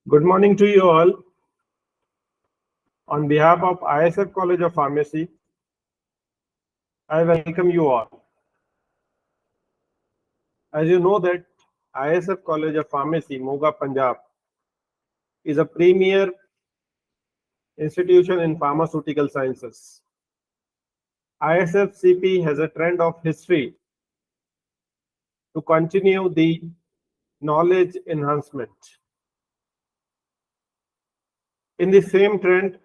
Good morning to you all. On behalf of ISF College of Pharmacy, I welcome you all. As you know that ISF College of Pharmacy, Moga, Punjab, is a premier institution in pharmaceutical sciences. ISFCP has a trend of history to continue the knowledge enhancement. In the same trend,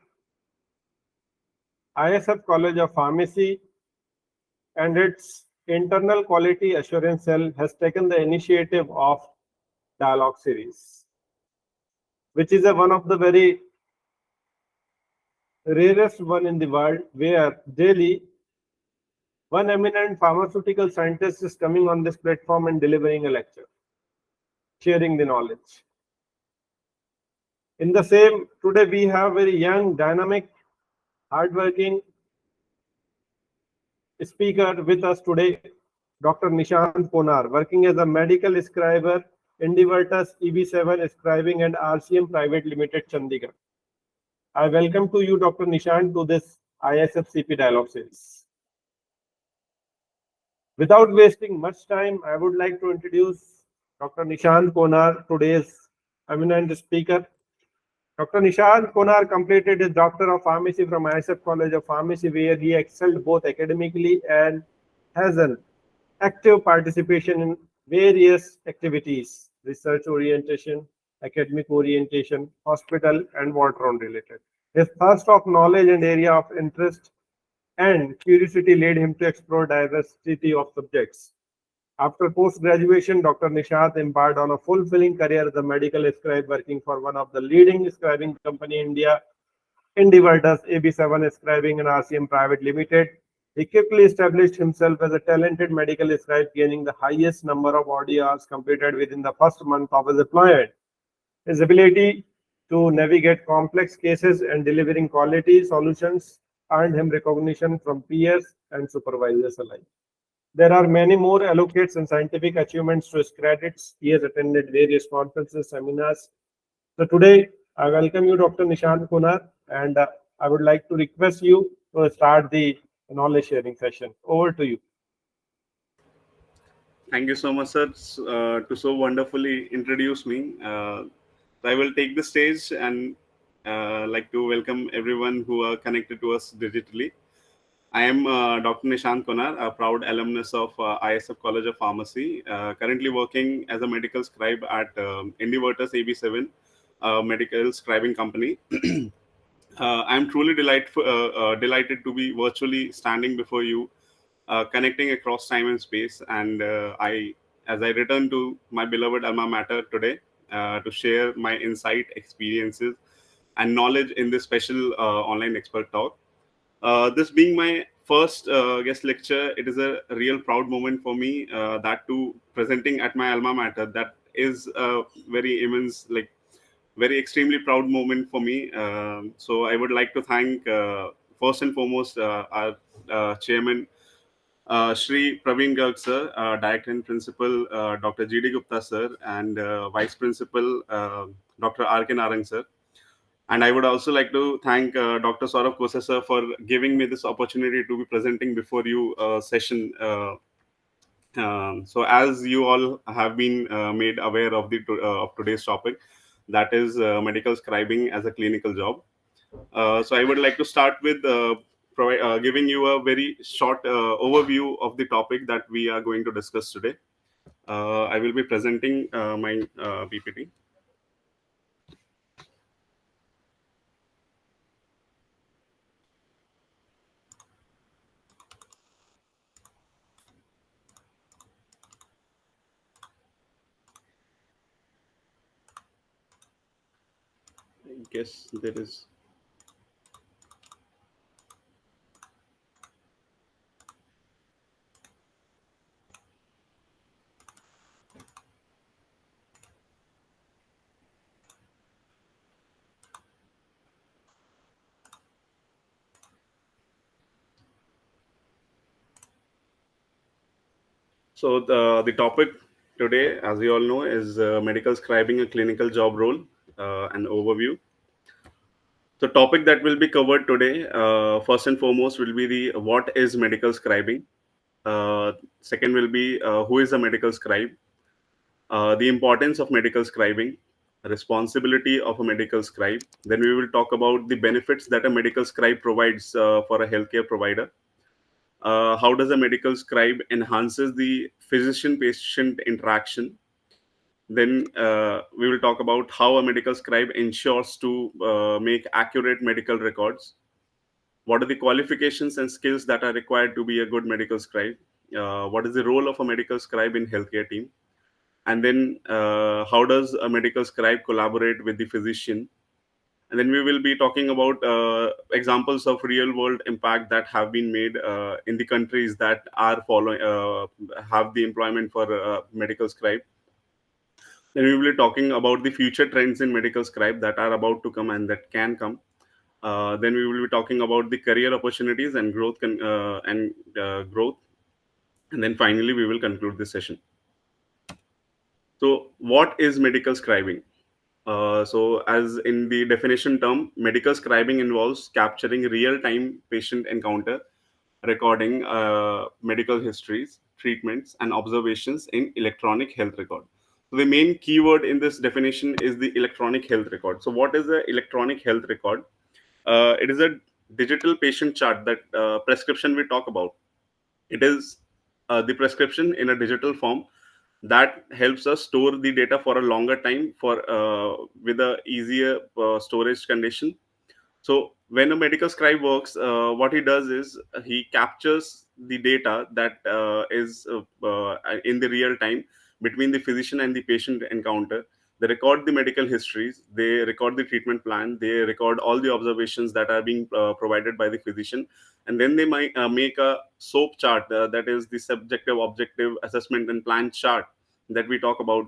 ISF College of Pharmacy and its internal quality assurance cell has taken the initiative of dialogue series, which is one of the very rarest one in the world, where daily one eminent pharmaceutical scientist is coming on this platform and delivering a lecture, sharing the knowledge. In the same, today we have very young, dynamic, hardworking speaker with us today, Dr. Nishant Konar, working as a medical scriber, Indivirtus EB7 Scribing and RCM Private Limited, Chandigarh. I welcome to you, Dr. Nishant, to this ISFCP dialogue series. Without wasting much time, I would like to introduce Dr. Nishant Konar, today's eminent speaker. Dr. Nishant Konar completed his Doctor of Pharmacy from ISF College of Pharmacy, where he excelled both academically and has an active participation in various activities, research orientation, academic orientation, hospital, and Voltron related. His thirst of knowledge and area of interest and curiosity led him to explore diversity of subjects. After post-graduation, Dr. Nishant embarked on a fulfilling career as a medical scribe, working for one of the leading scribing company in India, Indivirtus, AB7 Scribing and RCM Private Limited. He quickly established himself as a talented medical scribe, gaining the highest number of audio hours completed within the first month of his employment. His ability to navigate complex cases and delivering quality solutions earned him recognition from peers and supervisors alike. There are many more allocates and scientific achievements to his credits. He has attended various conferences, seminars. So today, I welcome you, Dr. Nishant Konar, and I would like to request you to start the knowledge sharing session. Over to you. Thank you so much, sir, to so wonderfully introduce me. I will take the stage and like to welcome everyone who are connected to us digitally. I am Dr. Nishant Konar, a proud alumnus of ISF College of Pharmacy, currently working as a medical scribe at Indivirtus AB7, a medical scribing company. I am truly delighted to be virtually standing before you, connecting across time and space. And as I return to my beloved alma mater today to share my insight, experiences, and knowledge in this special online expert talk. This being my first guest lecture, it is a real proud moment for me. That too, presenting at my alma mater. That is a very immense, like very extremely proud moment for me. So I would like to thank first and foremost our chairman, Shri Praveen Garg sir, Director and Principal Dr. G.D. Gupta sir, and Vice Principal Dr. R.K. Narang sir. And I would also like to thank Dr. Saurabh Kose sir for giving me this opportunity to be presenting before you session. So as you all have been made aware of the of today's topic, that is medical scribing as a clinical job. So I would like to start with giving you a very short overview of the topic that we are going to discuss today. I will be presenting my PPT. I guess there is. So the topic today, as you all know, is medical scribing, a clinical job role. an overview. The topic that will be covered today, first and foremost, will be the what is medical scribing. Second will be who is a medical scribe, the importance of medical scribing, responsibility of a medical scribe. Then we will talk about the benefits that a medical scribe provides for a healthcare provider. How does a medical scribe enhances the physician-patient interaction? Then we will talk about how a medical scribe ensures to make accurate medical records. What are the qualifications and skills that are required to be a good medical scribe? What is the role of a medical scribe in healthcare team? And then how does a medical scribe collaborate with the physician? And then we will be talking about examples of real world impact that have been made in the countries that are following have the employment for medical scribe. Then we will be talking about the future trends in medical scribe that are about to come and that can come. Then we will be talking about the career opportunities and growth. And then finally, we will conclude this session. So, what is medical scribing? So, as in the definition term, medical scribing involves capturing real-time patient encounter, recording medical histories, treatments, and observations in electronic health record. So, the main keyword in this definition is the electronic health record. So, what is the electronic health record? It is a digital patient chart that prescription we talk about. It is the prescription in a digital form that helps us store the data for a longer time for with a easier storage condition. So when a medical scribe works, what he does is he captures the data that is in the real time between the physician and the patient encounter. They record the medical histories, they record the treatment plan, they record all the observations that are being provided by the physician, and then they might make a SOAP chart, that is the subjective objective assessment and plan chart that we talk about.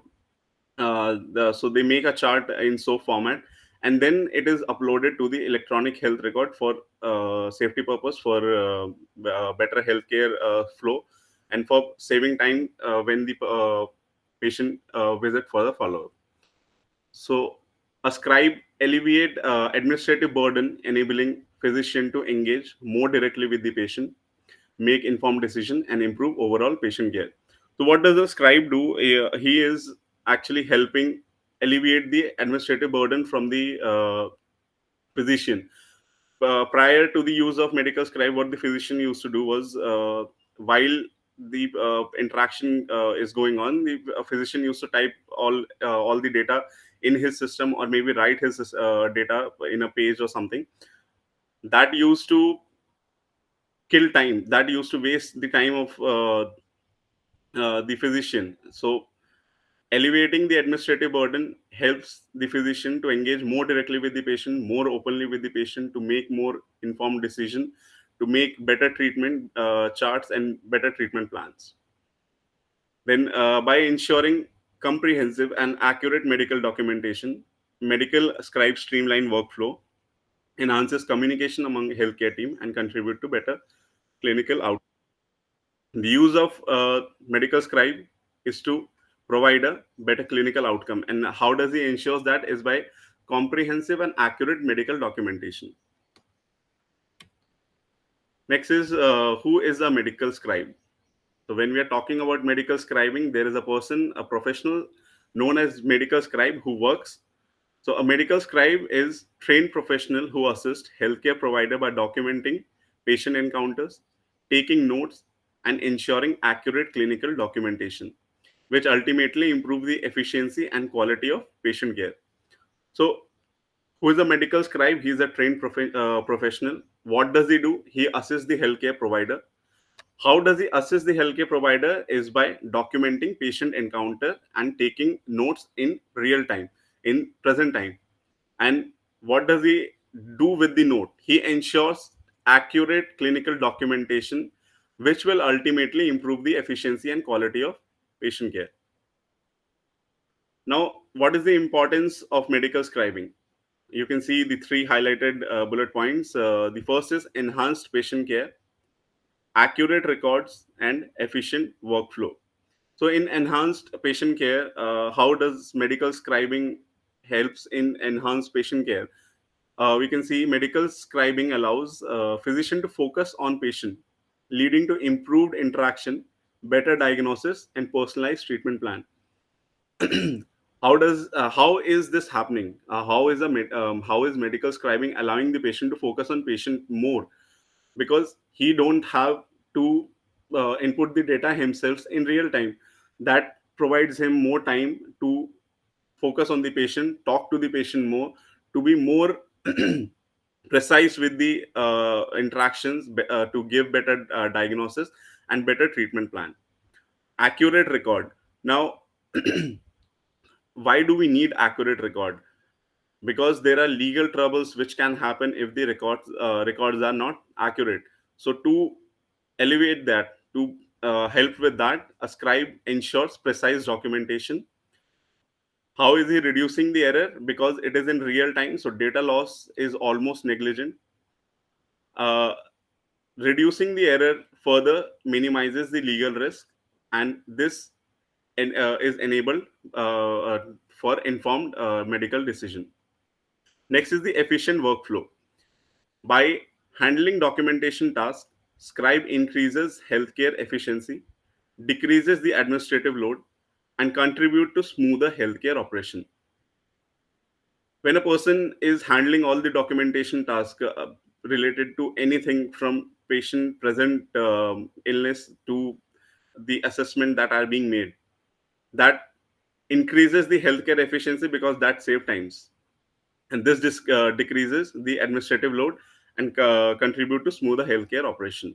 So they make a chart in SOAP format, and then it is uploaded to the electronic health record for safety purpose, for better healthcare flow, and for saving time when the patient visit for the follow-up. So a scribe alleviate administrative burden, enabling physician to engage more directly with the patient, make informed decision, and improve overall patient care. So what does a scribe do? He is actually helping alleviate the administrative burden from the physician. Prior to the use of medical scribe, what the physician used to do was, while the interaction is going on, the physician used to type all the data in his system, or maybe write his data in a page or something. That used to kill time. That used to waste the time of the physician. So elevating the administrative burden helps the physician to engage more directly with the patient, more openly with the patient, to make more informed decision, to make better treatment charts and better treatment plans. Then, by ensuring comprehensive and accurate medical documentation, medical scribe streamline workflow, enhances communication among healthcare team, and contribute to better clinical outcomes. The use of medical scribe is to provide a better clinical outcome. And how does he ensures that? Is by comprehensive and accurate medical documentation. Next is who is a medical scribe? So when we are talking about medical scribing, there is a person, a professional known as medical scribe who works. So a medical scribe is trained professional who assist healthcare provider by documenting patient encounters, taking notes, and ensuring accurate clinical documentation, which ultimately improve the efficiency and quality of patient care. So who is a medical scribe? He is a trained professional. What does he do? He assists the healthcare provider. How does he assist the healthcare provider? Is by documenting patient encounter and taking notes in real time, in present time. And what does he do with the note? He ensures accurate clinical documentation, which will ultimately improve the efficiency and quality of patient care. Now, what is the importance of medical scribing? You can see the three highlighted bullet points. The first is enhanced patient care, accurate records, and efficient workflow. So, in enhanced patient care, how does medical scribing helps in enhanced patient care. We can see medical scribing allows physician to focus on patient, leading to improved interaction, better diagnosis, and personalized treatment plan. How is this happening? How is medical scribing allowing the patient to focus on patient more, because he don't have to input the data himself in real time. That provides him more time to focus on the patient, talk to the patient more, to be more precise with the interactions, to give better diagnosis and better treatment plan. Accurate record. Now, why do we need accurate record? Because there are legal troubles which can happen if the records are not accurate. So to elevate that, to help with that, a scribe ensures precise documentation. How is he reducing the error? Because it is in real time, so data loss is almost negligent. uh, Reducing the error further minimizes the legal risk, and this is enabled for informed medical decision. Next is the efficient workflow. By handling documentation tasks, Scribe increases healthcare efficiency, decreases the administrative load, and contribute to smoother healthcare operation. When a person is handling all the documentation tasks related to anything from patient present illness to the assessment that are being made, that increases the healthcare efficiency because that save times, and this decreases the administrative load and contribute to smoother healthcare operation.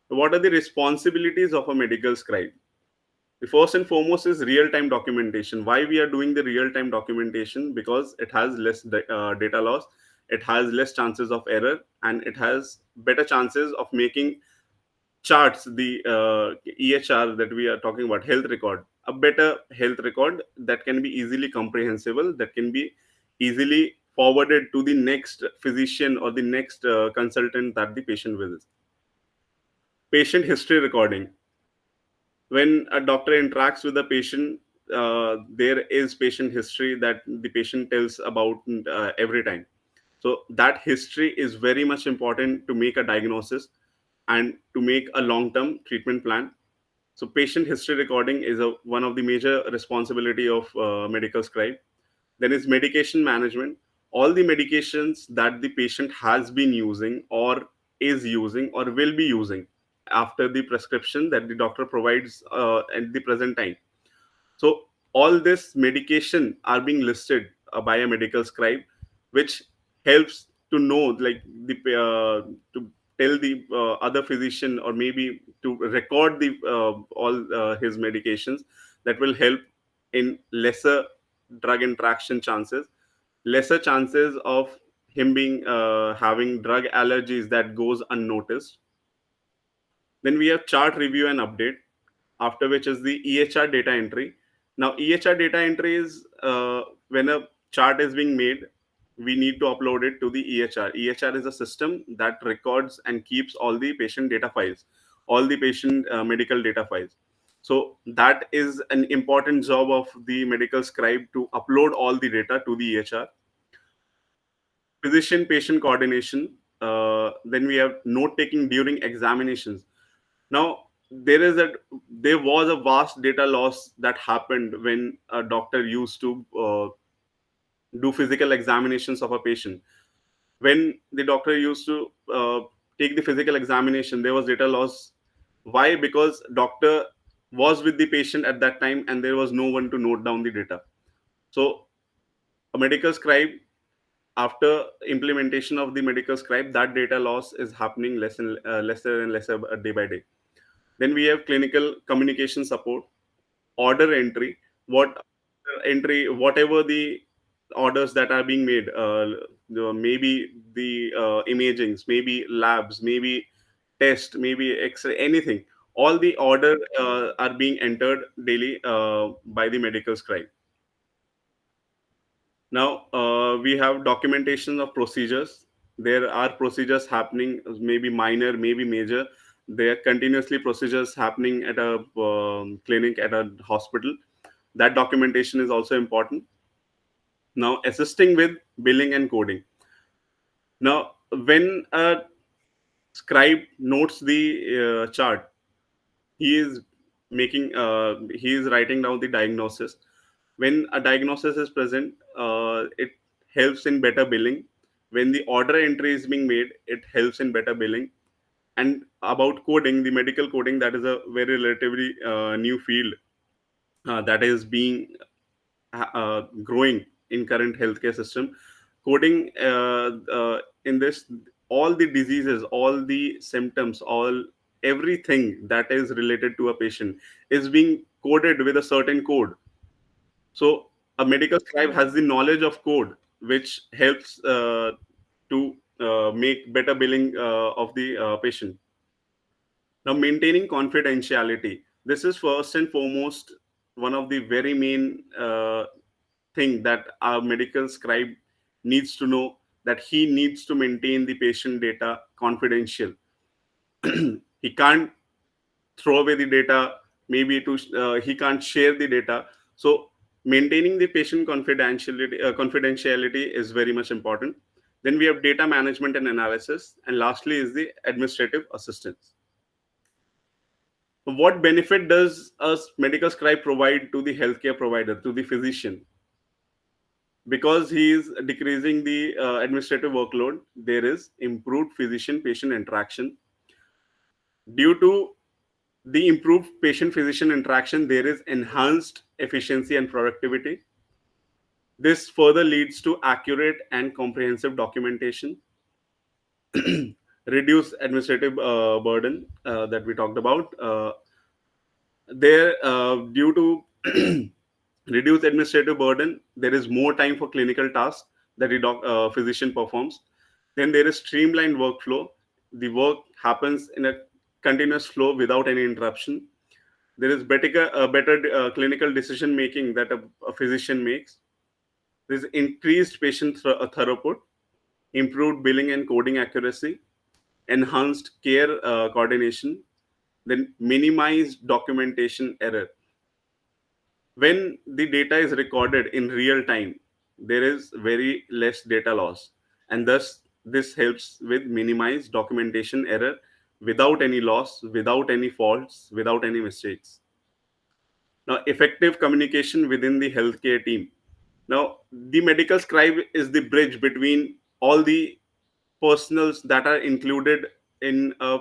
What are the responsibilities of a medical scribe? The first and foremost is real-time documentation. Why we are doing the real-time documentation? Because it has less data loss, it has less chances of error, and it has better chances of making charts, the EHR that we are talking about, health record, a better health record that can be easily comprehensible, that can be easily forwarded to the next physician or the next consultant that the patient visits. Patient history recording. When a doctor interacts with a patient, there is patient history that the patient tells about every time. So that history is very much important to make a diagnosis and to make a long-term treatment plan. So patient history recording is one of the major responsibility of medical scribe. Then is medication management. All the medications that the patient has been using or is using or will be using after the prescription that the doctor provides at the present time. So all this medication are being listed by a medical scribe, which helps to know, like the to tell the other physician, or maybe to record the all his medications. That will help in lesser drug interaction chances, lesser chances of him being having drug allergies that goes unnoticed. Then we have chart review and update, after which is the EHR data entry. Now, EHR data entry is when a chart is being made, we need to upload it to the EHR. EHR is a system that records and keeps all the patient data files, all the patient medical data files. So that is an important job of the medical scribe, to upload all the data to the EHR. Physician patient coordination. Then we have note taking during examinations. Now, there was a vast data loss that happened when a doctor used to do physical examinations of a patient. When the doctor used to take the physical examination, there was data loss. Why? Because doctor was with the patient at that time and there was no one to note down the data. So a medical scribe, after implementation of the medical scribe, that data loss is happening lesser and lesser day by day. Then we have clinical communication support, order entry. What entry, whatever the orders that are being made, maybe the imagings, maybe labs, maybe test, maybe X-ray, anything. All the order are being entered daily by the medical scribe. Now we have documentation of procedures. There are procedures happening, maybe minor, maybe major. There are continuously procedures happening at a clinic, at a hospital. That documentation is also important. Now, assisting with billing and coding. Now, when a scribe notes the chart, he is he is writing down the diagnosis. When a diagnosis is present, it helps in better billing. When the order entry is being made, it helps in better billing. And about coding, the medical coding, that is a very relatively new field that is being growing in current healthcare system. Coding in this, all the diseases, all the symptoms, all everything that is related to a patient is being coded with a certain code. So a medical scribe has the knowledge of code, which helps to make better billing of the patient. Now, maintaining confidentiality. This is first and foremost one of the very main thing that our medical scribe needs to know, that he needs to maintain the patient data confidential. He can't throw away the data, maybe to he can't share the data. So maintaining the patient confidentiality is very much important. Then we have data management and analysis, and lastly is the administrative assistance. What benefit does a medical scribe provide to the healthcare provider, to the physician? Because he is decreasing the administrative workload, there is improved physician patient interaction. Due to the improved patient physician interaction, there is enhanced efficiency and productivity. This further leads to accurate and comprehensive documentation, reduce administrative burden that we talked about. Due to reduced administrative burden, there is more time for clinical tasks that the physician performs. Then there is streamlined workflow. The work happens in a continuous flow without any interruption. There is better clinical decision making that a physician makes. There is increased patient throughput, improved billing and coding accuracy, enhanced care coordination, then minimized documentation error. When the data is recorded in real time, there is very less data loss, and thus this helps with minimize documentation error without any loss, without any faults, without any mistakes. Now, effective communication within the healthcare team. Now, the medical scribe is the bridge between all the personals that are included in a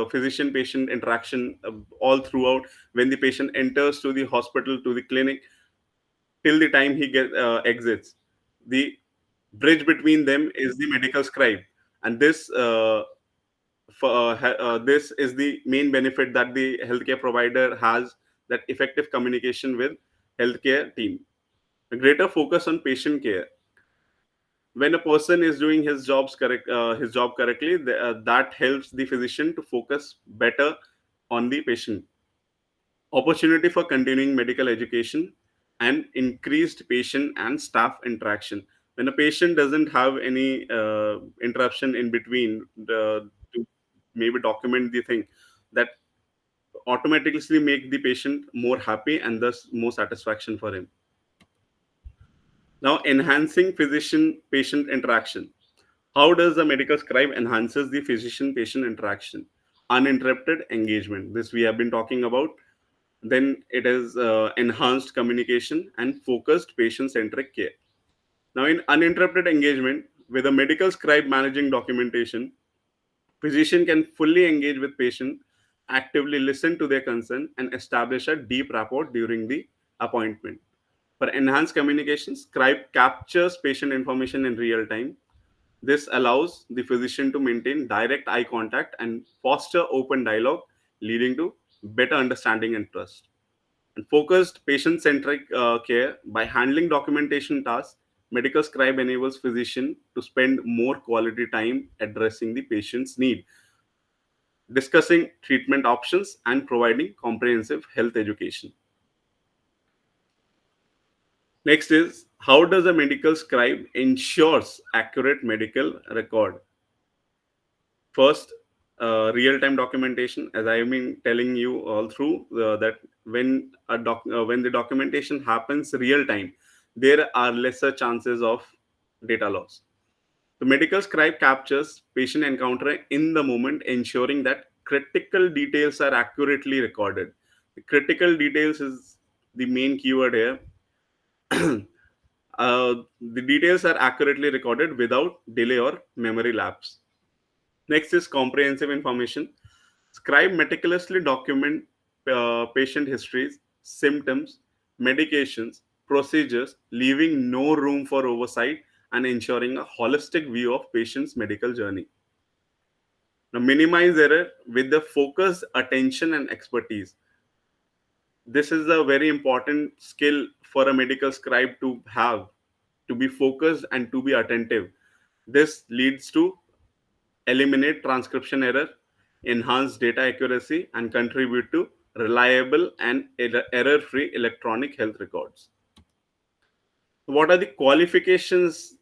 physician patient interaction all throughout, when the patient enters to the hospital, to the clinic, till the time he exits. The bridge between them is the medical scribe, and this is the main benefit that the healthcare provider has, that effective communication with healthcare team. A greater focus on patient care. When a person is doing his job correctly, that helps the physician to focus better on the patient. Opportunity for continuing medical education and increased patient and staff interaction. When a patient doesn't have any interruption in between to maybe document the thing, that automatically make the patient more happy and thus more satisfaction for him. Now, enhancing physician patient interaction. How does the medical scribe enhances the physician patient interaction? Uninterrupted engagement, this we have been talking about. Then it is enhanced communication and focused patient centric care. Now, in uninterrupted engagement, with a medical scribe managing documentation, physician can fully engage with patient, actively listen to their concern, and establish a deep rapport during the appointment. For enhanced communication, scribe captures patient information in real time. This allows the physician to maintain direct eye contact and foster open dialogue, leading to better understanding and trust. And focused patient centric care. By handling documentation tasks, medical scribe enables physician to spend more quality time addressing the patient's need, discussing treatment options, and providing comprehensive health education. Next is, how does a medical scribe ensures accurate medical record? First, real-time documentation, as I have been telling you all through that when the documentation happens real time, there are lesser chances of data loss. The medical scribe captures patient encounter in the moment, ensuring that critical details are accurately recorded. The critical details is the main keyword here. The details are accurately recorded without delay or memory lapse. Next is comprehensive information. Scribe meticulously document patient histories, symptoms, medications, procedures, leaving no room for oversight and ensuring a holistic view of patient's medical journey. Now, minimize error with the focus, attention, and expertise. This is a very important skill for a medical scribe to have, to be focused and to be attentive. This leads to eliminate transcription error, enhance data accuracy, and contribute to reliable and error-free electronic health records. What are the qualifications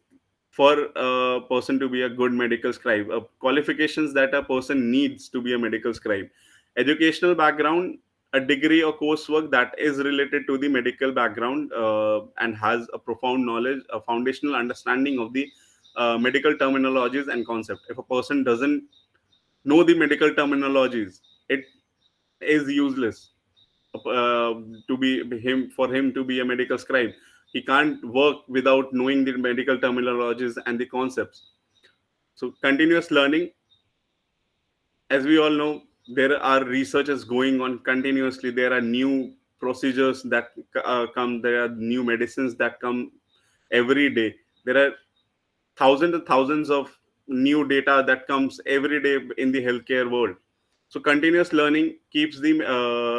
for a person to be a good medical scribe? Qualifications that a person needs to be a medical scribe: educational background, a degree or coursework that is related to the medical background and has a profound knowledge, a foundational understanding of the medical terminologies and concept. If a person doesn't know the medical terminologies, it is useless to be him for him to be a medical scribe. He can't work without knowing the medical terminologies and the concepts. So continuous learning, as we all know, there are researches going on continuously. There are new procedures that come. There are new medicines that come every day. There are thousands and thousands of new data that comes every day in the healthcare world. So continuous learning keeps the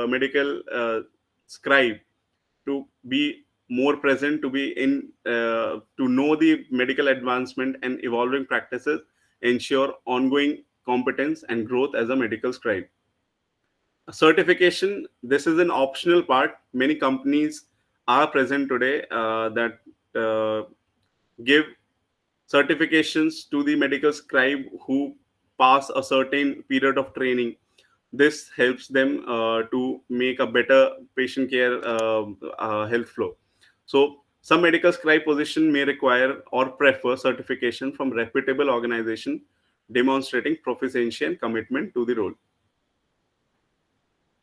medical scribe to be more present, to be in, to know the medical advancement and evolving practices, ensure ongoing competence and growth as a medical scribe. Certification, this is an optional part. Many companies are present today that give certifications to the medical scribe who pass a certain period of training. This helps them to make a better patient care health flow. So some medical scribe position may require or prefer certification from reputable organization demonstrating proficiency and commitment to the role.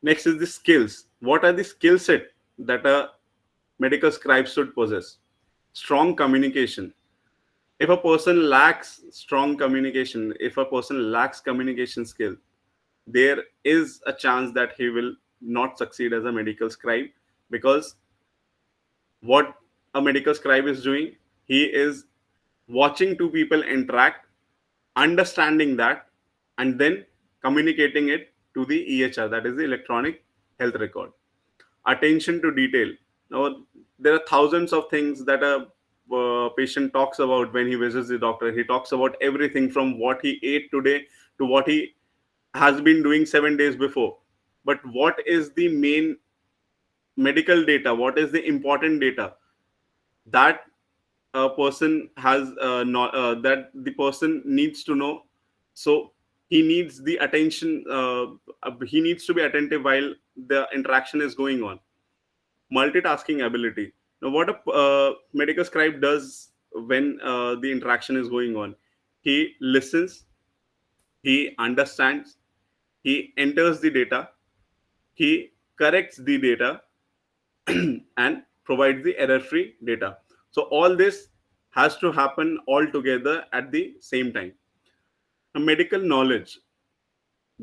Next is the skills. What are the skill set that a medical scribe should possess? Strong communication. If a person lacks strong communication, if a person lacks communication skill, there is a chance that he will not succeed as a medical scribe, because what a medical scribe is doing, he is watching two people interact, understanding that, and then communicating it to the EHR, that is the electronic health record. Attention to detail. Now, there are thousands of things that a patient talks about when he visits the doctor. He talks about everything from what he ate today to what he has been doing 7 days before. But what is the main medical data? What is the important data that a person has not, that the person needs to know? So he needs the attention. He needs to be attentive while the interaction is going on. Multitasking ability. Now, what a medical scribe does when the interaction is going on, he listens, he understands, he enters the data, he corrects the data, and provides the error-free data. So all this has to happen all together at the same time. Now, medical knowledge,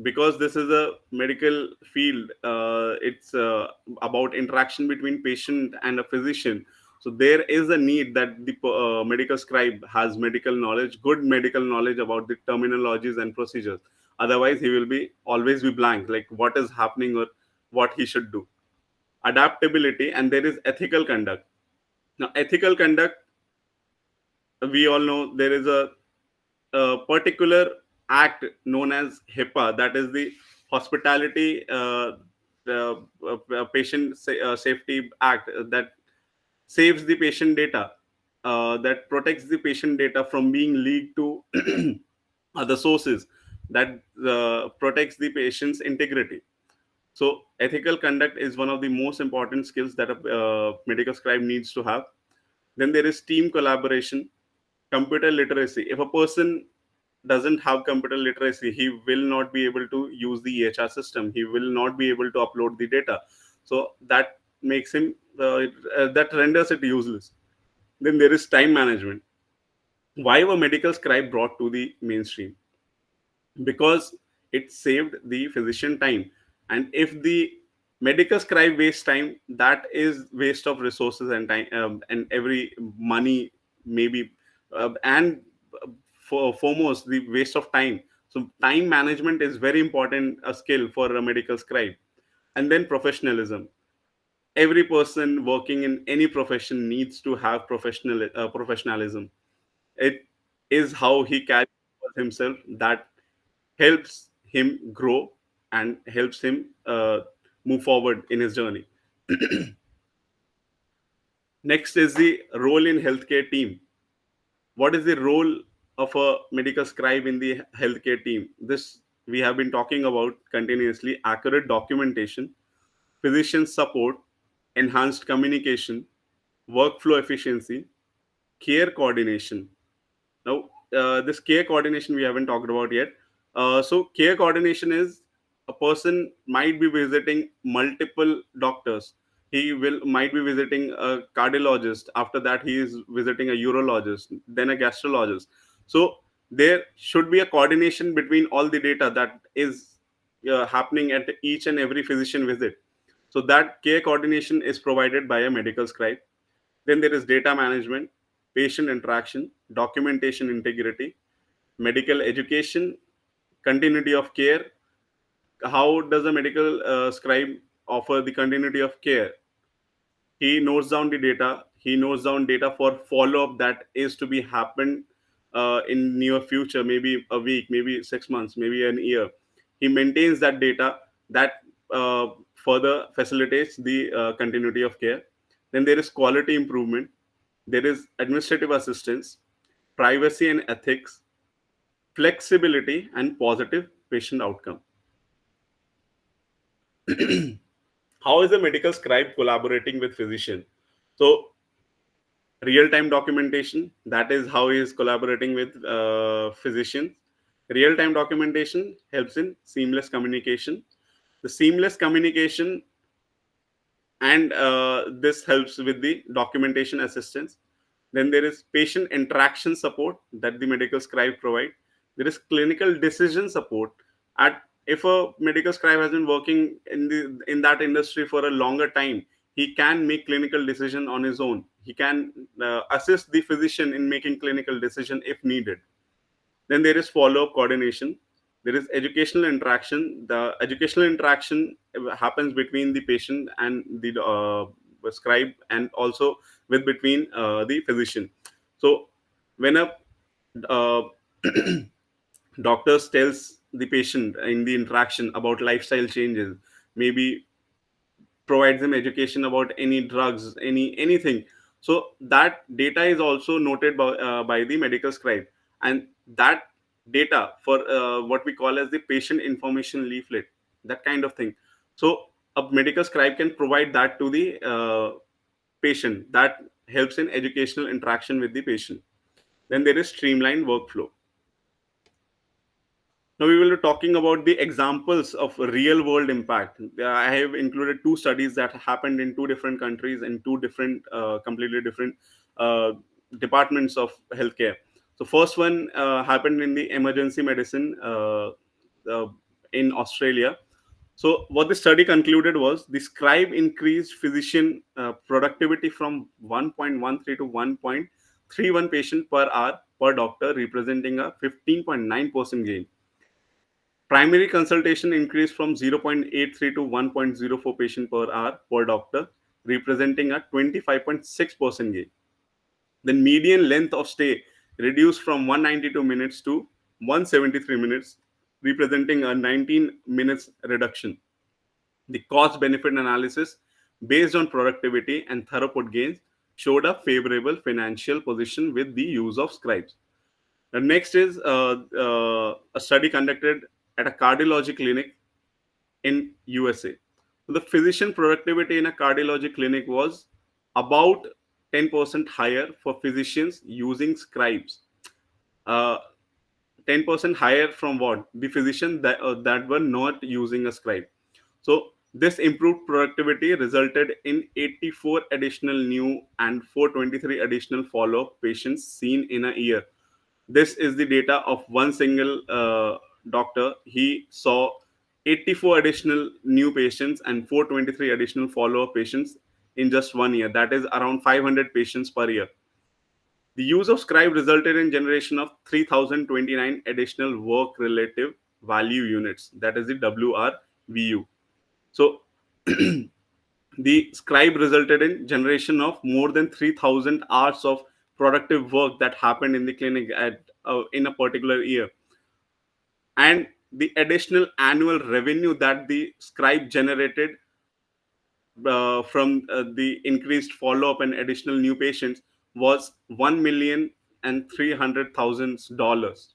because this is a medical field, it's about interaction between patient and a physician. So there is a need that the medical scribe has medical knowledge, good medical knowledge about the terminologies and procedures. Otherwise he will be always be blank, like what is happening or what he should do. Adaptability, and there is ethical conduct. Now, ethical conduct, we all know there is a particular act known as HIPAA, that is the Hospitality Patient Safety Act, that saves the patient data, that protects the patient data from being leaked to other sources, that protects the patient's integrity. So ethical conduct is one of the most important skills that a medical scribe needs to have. Then there is team collaboration, computer literacy. If a person doesn't have computer literacy, he will not be able to use the EHR system. He will not be able to upload the data. So that makes him, that renders it useless. Then there is time management. Why were medical scribe brought to the mainstream? Because it saved the physician time. And if the medical scribe wastes time, that is waste of resources and time, and every money maybe, and for foremost the waste of time. So time management is very important, a skill for a medical scribe. And then professionalism. Every person working in any profession needs to have professionalism. It is how he carries himself that helps him grow and helps him move forward in his journey. Next is the role in healthcare team. What is the role of a medical scribe in the healthcare team? This we have been talking about continuously: accurate documentation, physician support, enhanced communication, workflow efficiency, care coordination. Now, this care coordination we haven't talked about yet. So, care coordination is a person might be visiting multiple doctors. He will might be visiting a cardiologist. After that, he is visiting a urologist, then a gastrologist. So, there should be a coordination between all the data that is happening at each and every physician visit. So, that care coordination is provided by a medical scribe. Then there is data management, patient interaction, documentation integrity, medical education, continuity of care. How does a medical scribe offer the continuity of care? He notes down the data. He notes down data for follow up that is to be happened in near future, maybe a week, maybe 6 months, maybe an year. He maintains that data that further facilitates the continuity of care. Then there is quality improvement. There is administrative assistance, privacy and ethics, flexibility, and positive patient outcome. How is the medical scribe collaborating with physician? So, real-time documentation, that is how he is collaborating with physicians. Real-time documentation helps in seamless communication. The seamless communication, and this helps with the documentation assistance. Then there is patient interaction support that the medical scribe provide. There is clinical decision support. At if a medical scribe has been working in that industry for a longer time, he can make clinical decision on his own. He can assist the physician in making clinical decision if needed. Then there is follow-up coordination. There is educational interaction. The educational interaction happens between the patient and the scribe, and also with between the physician. So when a uh, doctor tells the patient in the interaction about lifestyle changes, maybe provides them education about any drugs, anything. So that data is also noted by the medical scribe, and that data for what we call as the patient information leaflet, that kind of thing. So a medical scribe can provide that to the patient. That helps in educational interaction with the patient. Then there is streamlined workflow. Now we will be talking about the examples of real world impact. I have included two studies that happened in two different countries and two different, completely different uh, departments of healthcare. So first one happened in the emergency medicine uh, in Australia. So what the study concluded was the scribe increased physician productivity from 1.13 to 1.31 patient per hour per doctor, representing a 15.9% gain. Primary consultation increased from 0.83 to 1.04 patient per hour per doctor, representing a 25.6% gain. The median length of stay reduced from 192 minutes to 173 minutes, representing a 19 minutes reduction. The cost benefit analysis based on productivity and throughput gains showed a favorable financial position with the use of scribes. The next is a study conducted at a cardiology clinic in USA. So the physician productivity in a cardiology clinic was about 10% higher for physicians using scribes. Uh, 10% higher from what? The physician that were not using a scribe. So this improved productivity resulted in 84 additional new and 423 additional follow-up patients seen in a year. This is the data of one single doctor. He saw 84 additional new patients and 423 additional follow-up patients in just 1 year. That is around 500 patients per year. The use of Scribe resulted in generation of 3029 additional work relative value units. That is the WRVU. So the Scribe resulted in generation of more than 3000 hours of productive work that happened in the clinic at in a particular year, and the additional annual revenue that the Scribe generated from the increased follow-up and additional new patients was $1,300,000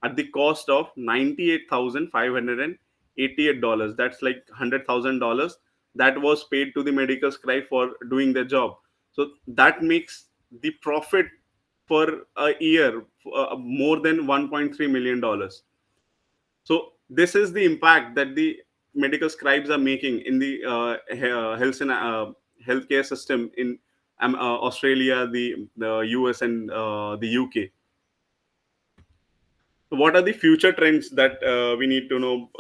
at the cost of $98,588. That's like $100,000 that was paid to the medical scribe for doing their job. So that makes the profit for a year more than $1.3 million. So this is the impact that the medical scribes are making in the health and healthcare system in Australia, the US, and the UK. So what are the future trends that we need to know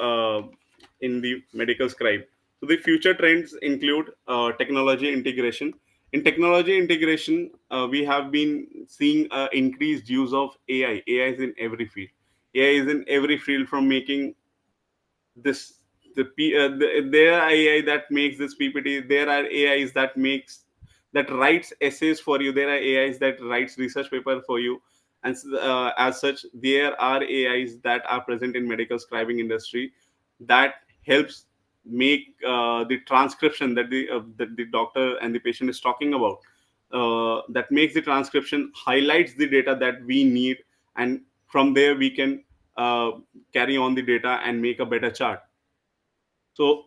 in the medical scribe? So the future trends include technology integration. In technology integration, we have been seeing increased use of AI. AI is in every field. AI is in every field, from making this there are AI that makes this PPT. There are AIs that writes essays for you. There are AIs that writes research paper for you, and as such, there are AIs that are present in medical scribing industry that helps make the transcription that the doctor and the patient is talking about. That makes the transcription, highlights the data that we need, and from there we can uh, carry on the data and make a better chart. So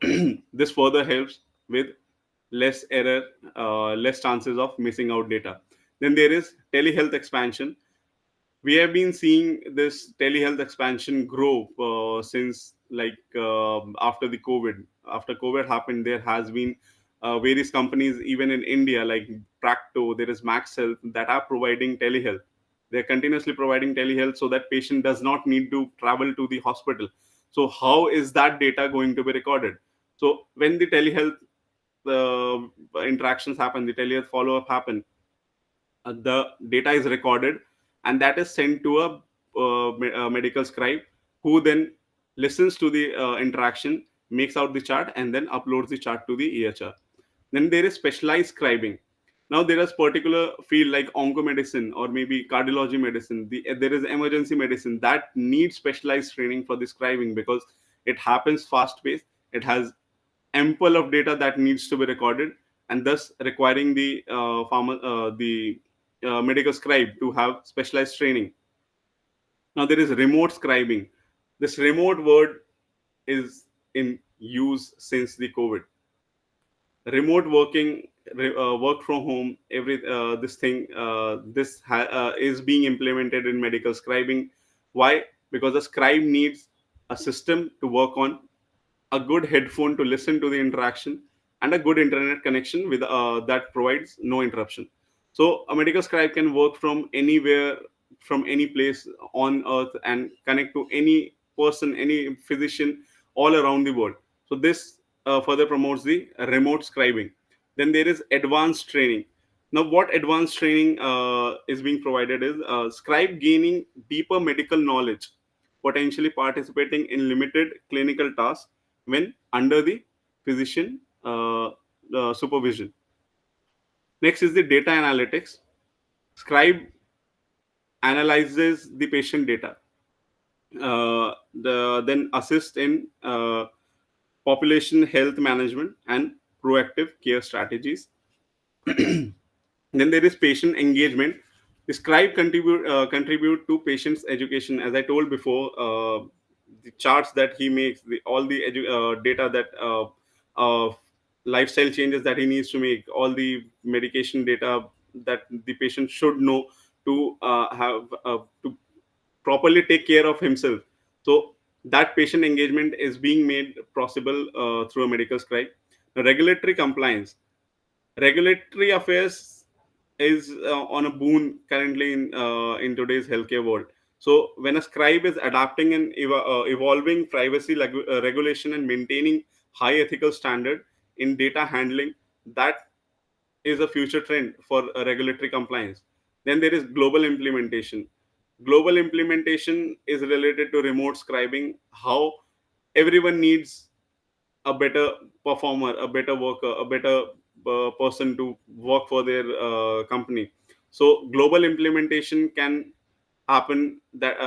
this further helps with less error, less chances of missing out data. Then there is telehealth expansion. We have been seeing this telehealth expansion grow since like after the COVID. After COVID happened, there has been various companies, even in India, like Practo, there is Max Health, that are providing telehealth. They're continuously providing telehealth so that patient does not need to travel to the hospital. So how is that data going to be recorded? So when the telehealth interactions happen, the telehealth follow-up happen, the data is recorded, and that is sent to a medical scribe, who then listens to the interaction, makes out the chart, and then uploads the chart to the EHR. Then there is specialized scribing. Now there is particular field like oncomedicine or maybe cardiology medicine. There is emergency medicine that needs specialized training for the scribing, because it happens fast paced. It has ample of data that needs to be recorded, and thus requiring the medical scribe to have specialized training. Now there is remote scribing. This remote word is in use since the COVID. Remote working, work from home, every this thing is being implemented in medical scribing. Why? Because the scribe needs a system to work on, a good headphone to listen to the interaction, and a good internet connection with that provides no interruption. So a medical scribe can work from anywhere, from any place on earth, and connect to any person, any physician all around the world. So this further promotes the remote scribing. Then there is advanced training. Now what advanced training is being provided is scribe gaining deeper medical knowledge, potentially participating in limited clinical tasks when under the physician supervision. Next is the data analytics. Scribe analyzes the patient data, then assist in population health management and proactive care strategies. Then there is patient engagement. The scribe contribute to patients' education. As I told before, the charts that he makes, all the data that uh, lifestyle changes that he needs to make, all the medication data that the patient should know to have to properly take care of himself. So that patient engagement is being made possible through a medical scribe. Regulatory compliance, regulatory affairs is on a boon currently in today's healthcare world. So when a scribe is adapting and evolving privacy regulation and maintaining high ethical standard in data handling, that is a future trend for regulatory compliance. Then there is global implementation. Global implementation is related to remote scribing, how everyone needs a better performer, a better worker, a better person to work for their company. So global implementation can happen that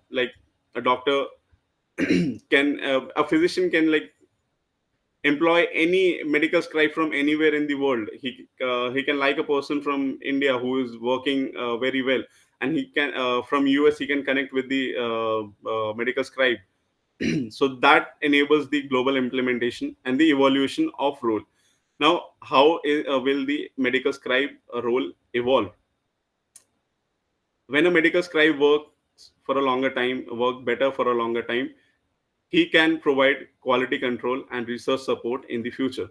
like a doctor can a physician can like employ any medical scribe from anywhere in the world. He can like a person from India who is working very well, and he can from US he can connect with the medical scribe. So that enables the global implementation and the evolution of role. Now, how will the medical scribe role evolve? When a medical scribe works for a longer time, work better for a longer time, he can provide quality control and research support in the future.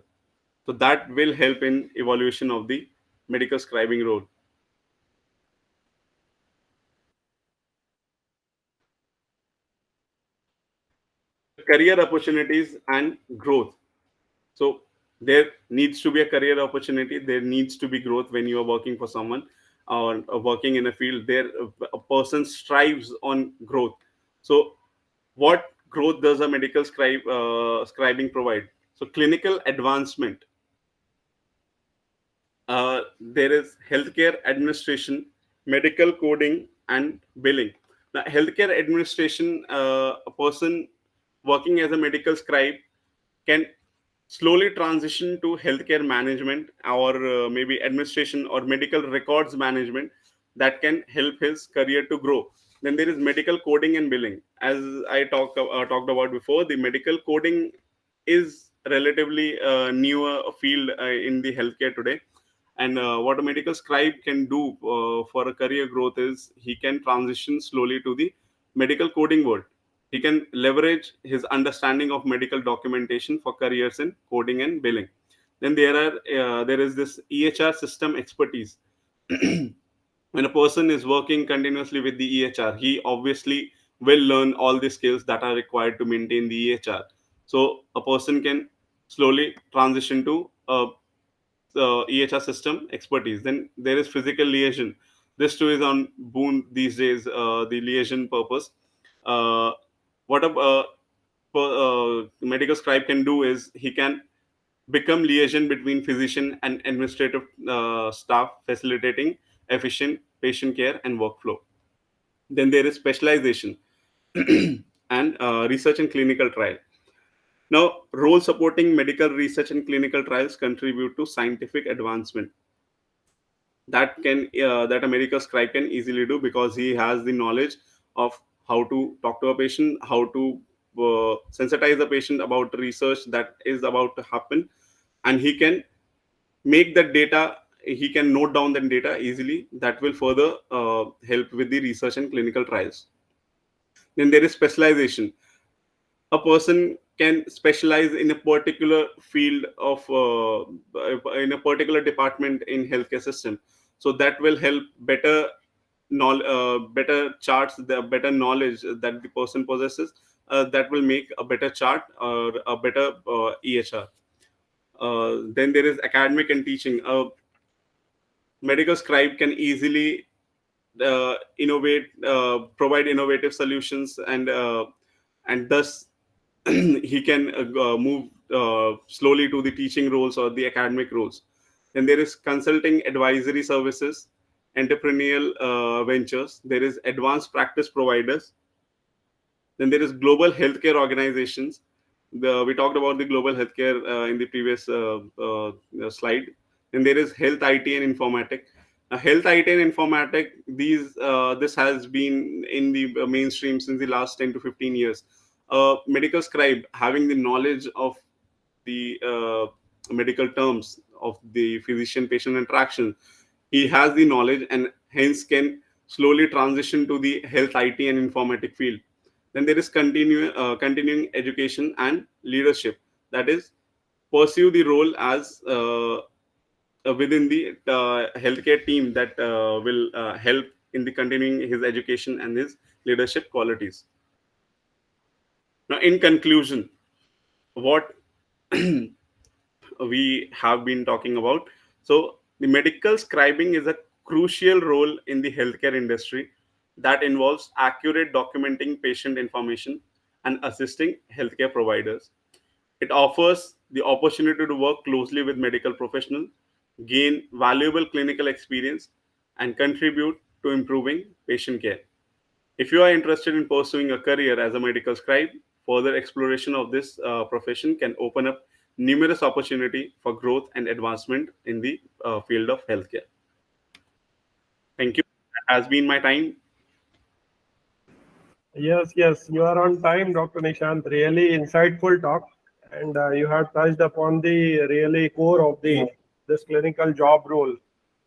So that will help in evaluation of the medical scribing role. Career opportunities and growth. So there needs to be a career opportunity. There needs to be growth when you are working for someone or working in a field. There, a person strives on growth. So what growth does a medical scribing provide? So clinical advancement. There is healthcare administration, medical coding, and billing. Now, healthcare administration, a person working as a medical scribe can slowly transition to healthcare management or maybe administration or medical records management that can help his career to grow. Then there is medical coding and billing. As I talked about before, the medical coding is relatively newer field in the healthcare today. And what a medical scribe can do for a career growth is he can transition slowly to the medical coding world. He can leverage his understanding of medical documentation for careers in coding and billing. Then there is this EHR system expertise. When a person is working continuously with the EHR, he obviously will learn all the skills that are required to maintain the EHR. So a person can slowly transition to EHR system expertise. Then there is physical liaison. This too is on boon these days. The liaison purpose. What a medical scribe can do is he can become liaison between physician and administrative staff, facilitating efficient patient care and workflow. Then there is specialization and research and clinical trial. Now, role supporting medical research and clinical trials contribute to scientific advancement. That a medical scribe can easily do because he has the knowledge of how to talk to a patient, how to sensitize the patient about research that is about to happen, and he can make that data. He can note down that data easily. That will further help with the research and clinical trials. Then there is specialization. A person can specialize in a particular field of in a particular department in healthcare system, so that will help better charts, the better knowledge that the person possesses, that will make a better chart or a better EHR. Then there is academic and teaching. A medical scribe can easily provide innovative solutions, and thus he can move slowly to the teaching roles or the academic roles. Then there is consulting advisory services, entrepreneurial ventures. There is advanced practice providers. Then there is global healthcare organizations. We talked about the global healthcare in the previous slide. Then there is health IT and informatic. Health IT and informatic, this has been in the mainstream since the last 10 to 15 years. A medical scribe having the knowledge of the medical terms of the physician patient interaction, he has the knowledge and hence can slowly transition to the health IT and informatic field. Then there is continuing education and leadership, that is pursue the role as within the healthcare team that will help in the continuing his education and his leadership qualities. Now in conclusion, what we have been talking about. So, the medical scribing is a crucial role in the healthcare industry that involves accurate documenting patient information and assisting healthcare providers. It offers the opportunity to work closely with medical professionals, gain valuable clinical experience, and contribute to improving patient care. If you are interested in pursuing a career as a medical scribe, further exploration of this profession can open up numerous opportunity for growth and advancement in the field of healthcare. Thank you. That has been my time. Yes, you are on time, Dr. Nishant. Really insightful talk, and you have touched upon the really core of the this clinical job role.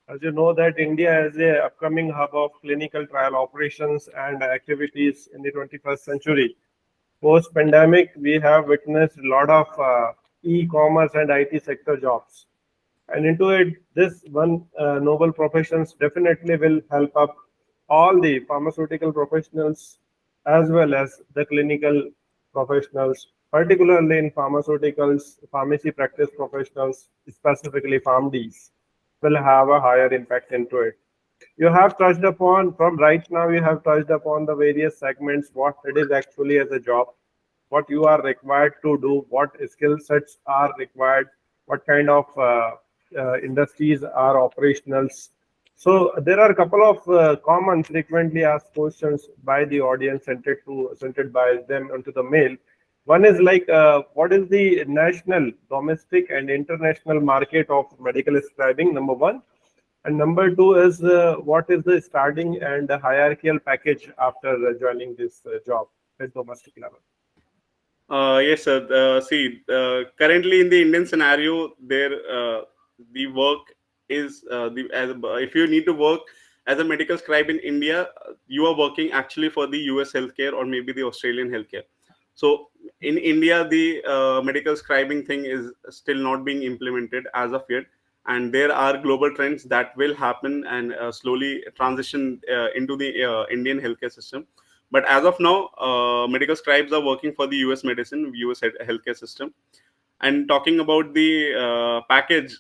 As you know that India is a upcoming hub of clinical trial operations and activities in the 21st century. Post-pandemic, we have witnessed a lot of e-commerce and IT sector jobs. And into it, this one noble professions definitely will help up all the pharmaceutical professionals as well as the clinical professionals, particularly in pharmaceuticals, pharmacy practice professionals, specifically PharmDs, will have a higher impact into it. You have touched upon, from right now, you have touched upon the various segments, what it is actually as a job, what you are required to do, what skill sets are required, what kind of industries are operationals. So there are a couple of common frequently asked questions by the audience sent by them onto the mail. One is like, what is the national, domestic, and international market of medical scribing? Number one. And number two is what is the starting and hierarchical package after joining this job at domestic level? Yes, sir. Currently in the Indian scenario, the work is if you need to work as a medical scribe in India, you are working actually for the US healthcare or maybe the Australian healthcare. So in India, the medical scribing thing is still not being implemented as of yet, and there are global trends that will happen and slowly transition into the Indian healthcare system. But as of now, medical scribes are working for the US medicine, US healthcare system. And talking about the package,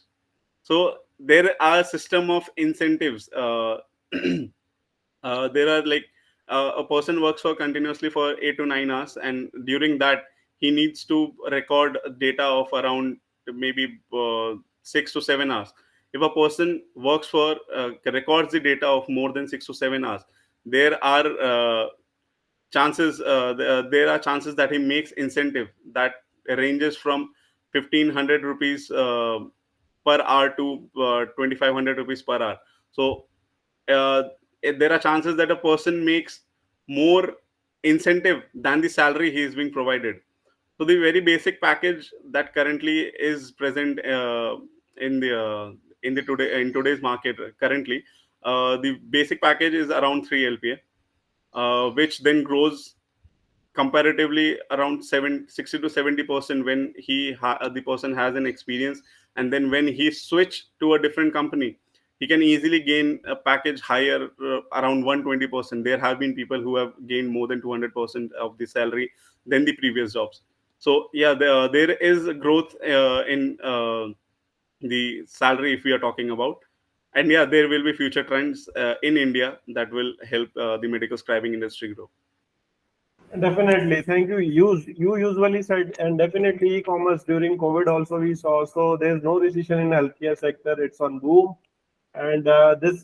so there are a system of incentives. There are like a person works for continuously for 8 to 9 hours, and during that he needs to record data of around maybe 6 to 7 hours. If a person works for records the data of more than 6 to 7 hours, there are there are chances that he makes incentive that ranges from 1,500 rupees per hour to 2,500 rupees per hour. So uh, there are chances that a person makes more incentive than the salary he is being provided. So the very basic package that currently is present in the today's market currently, the basic package is around 3 LPA, which then grows comparatively around 60 to 70% when the person has an experience, and then when he switch to a different company, he can easily gain a package higher, around 120%. There have been people who have gained more than 200% of the salary than the previous jobs. So yeah, there is a growth in the salary if we are talking about. And yeah, there will be future trends in India that will help the medical scribing industry grow. Definitely. Thank you. You usually said, and definitely e-commerce during COVID also we saw. So there's no recession in healthcare sector. It's on boom. And this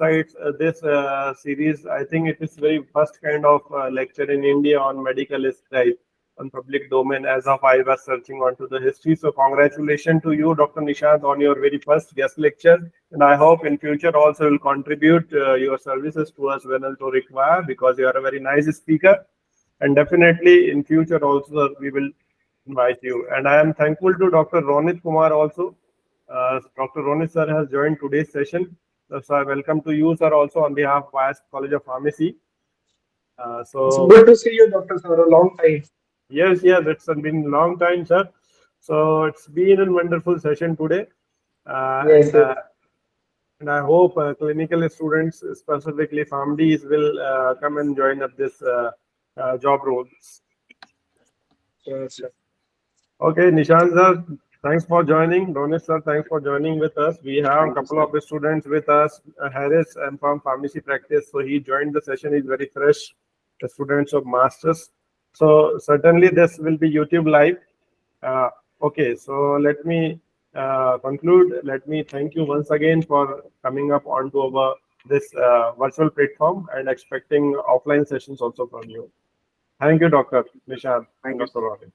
series, I think it is very first kind of lecture in India on medical scribe on public domain. As of I was searching onto the history. So congratulations to you, Dr. Nishant, on your very first guest lecture. And I hope in future also will contribute your services to us whenever required, because you are a very nice speaker. And definitely in future also we will invite you. And I am thankful to Dr. Ronit Kumar also. Dr. Ronit sir has joined today's session. So I welcome to you, sir, also on behalf of ISFCP College of Pharmacy. It's So good to see you, Doctor, for a long time. yes, it's been a long time, sir. So it's been a wonderful session today, Yes, yes. and I hope clinical students, specifically PharmDs, will come and join up this job roles. Sure, sir. Okay, Nishant sir, thanks for joining. Donis sir, thanks for joining with us. We have a Thank you, couple sir. of the students with us. Harris and from pharmacy practice, so he joined the session. He's very fresh. The students of masters. So certainly this will be YouTube live. Okay, so let me conclude. Let me thank you once again for coming up onto our this virtual platform and expecting offline sessions also from you. Thank you, Dr. Nishant Thank and you, Dr. sir. Robin.